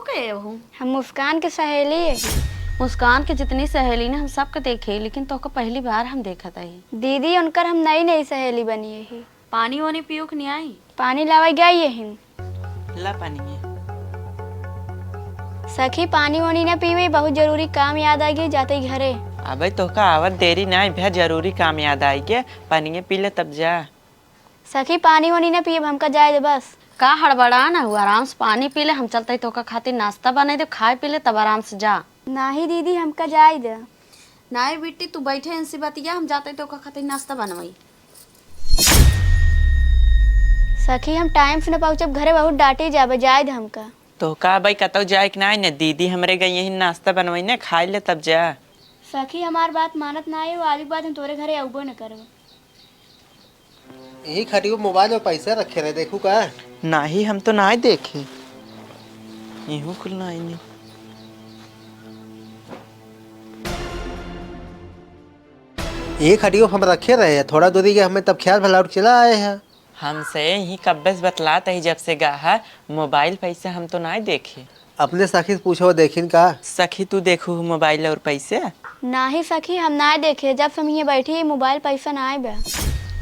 के हो? हम मुस्कान के सहेली है। मुस्कान के जितनी सहेली ने हम सबके देखे, लेकिन तो पहली बार हम देखा था। दीदी उनकर हम नई नई सहेली बनी है। पानी वानी पियो कि नहीं आई? पानी लावा गई है। ला पानी है। सखी पानी वानी न पीवे, बहुत जरूरी काम याद आ गई जाते घरे। अबे तो का आवत देरी ना भैया, जरूरी काम याद आई के पानी पी ले तब जा। सखी पानी वानी न पिए, हमका जाए बस। का हड़बड़ा ना हुआ, आराम से पानी पी ले, हम चलते तो का खातिर नाश्ता बने दे, खाए पी ले तब आराम से जा। नाही दीदी हमका जाए दे। नहीं बेटी तू बैठे इनसी बतिया, हम जाते तो का खातिर नाश्ता बनवाई। सखी हम टाइम से न पहुँचब घरे, बहुत डांटे जाबे, जाए दे हमका। तो का भाई कतौ जाए कि ना दीदी हमरे गई यही नाश्ता बनवाई ने, खाए ले तब जा। सखी हमार बात मानत ना है, वाली बात हम तोरे घरे आउबो न करब। यही खड़ी मोबाइल में पैसे रखे रहे, देखू का? नहीं हम तो ना देखे, यूं खुलना ही नहीं। यही खड़ी हम रखे रहे हैं, थोड़ा दूरी के हमें तब ख्याल भला चला आए हैं। हमसे ही कब्बे से बतलाता ही जब से गा है मोबाइल पैसे हम तो ना देखे। अपने सखी से पूछो देखिन का। सखी तू देखू मोबाइल और पैसे? नाही सखी हम ना देखे, जब से हम यहाँ बैठी मोबाइल पैसा ना आए बा।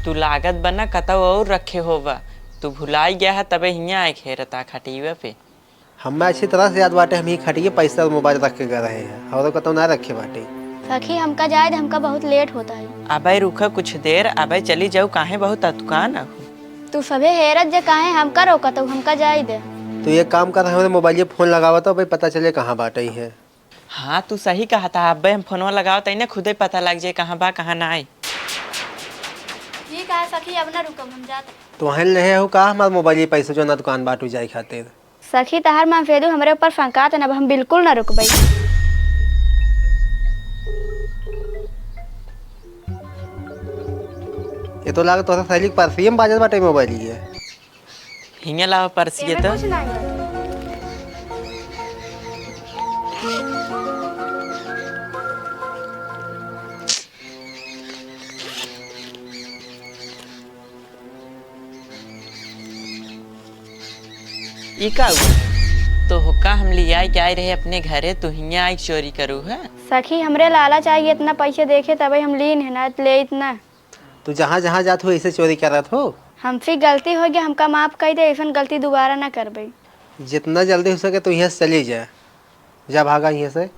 तू लागत बना कतौ और रखे होगा, तू भुलाई गया है तबे हियाँ आए खेरता खटीवे पे। हमें अच्छी तरह से याद बाटे, हम ही खड़ी के पैसा और मोबाइल रख के गए रहे हैं, और कतौ ना रखे बाटे। सखी हमका जाए दे, हमका बहुत लेट होता है। अबे रुका कुछ देर, अबे चली जाऊ, काहे बहुत दुकान है। तू सभे हेरत जे काहे हमका रोकत हो, हमका जाए दे। तो ये काम कर, हमारे मोबाइल फोन लगावा तो भाई पता चले कहाँ बाटे है। हाँ तू सही कहा था, अबे हम फोनवा लगाओ तई ना खुदे पता लग जाए कहाँ बा कहाँ ना आए। ठीक है सखी अब ना रुकब, हम जाते। तो वहाँ ले हो का हमारे मोबाइल पैसे जो ना दुकान बाटू जाए खातिर। सखी तहार मां फेदू हमरे ऊपर फंकात है, अब हम बिल्कुल ना रुकबई। ये तो लाग तोरा सहेली के पास ही बाजत बाटे मोबाइल ये। हिंगे लावा परसिए तो। ई का हुआ? तो हुक्का हम लिया क्या रहे अपने घरे, तो हियाँ आई चोरी करू है? सखी हमरे लाला चाहिए इतना पैसे देखे तभी हम लीन है, ना ले इतना। तू जहाँ जहाँ जात हो ऐसे चोरी कर रहा हो। हमसे गलती हो गया, हमका माफ कर दे, ऐसा गलती दोबारा ना करबई। जितना जल्दी हो सके तो यहाँ से चली जा, जा भागा यहाँ से।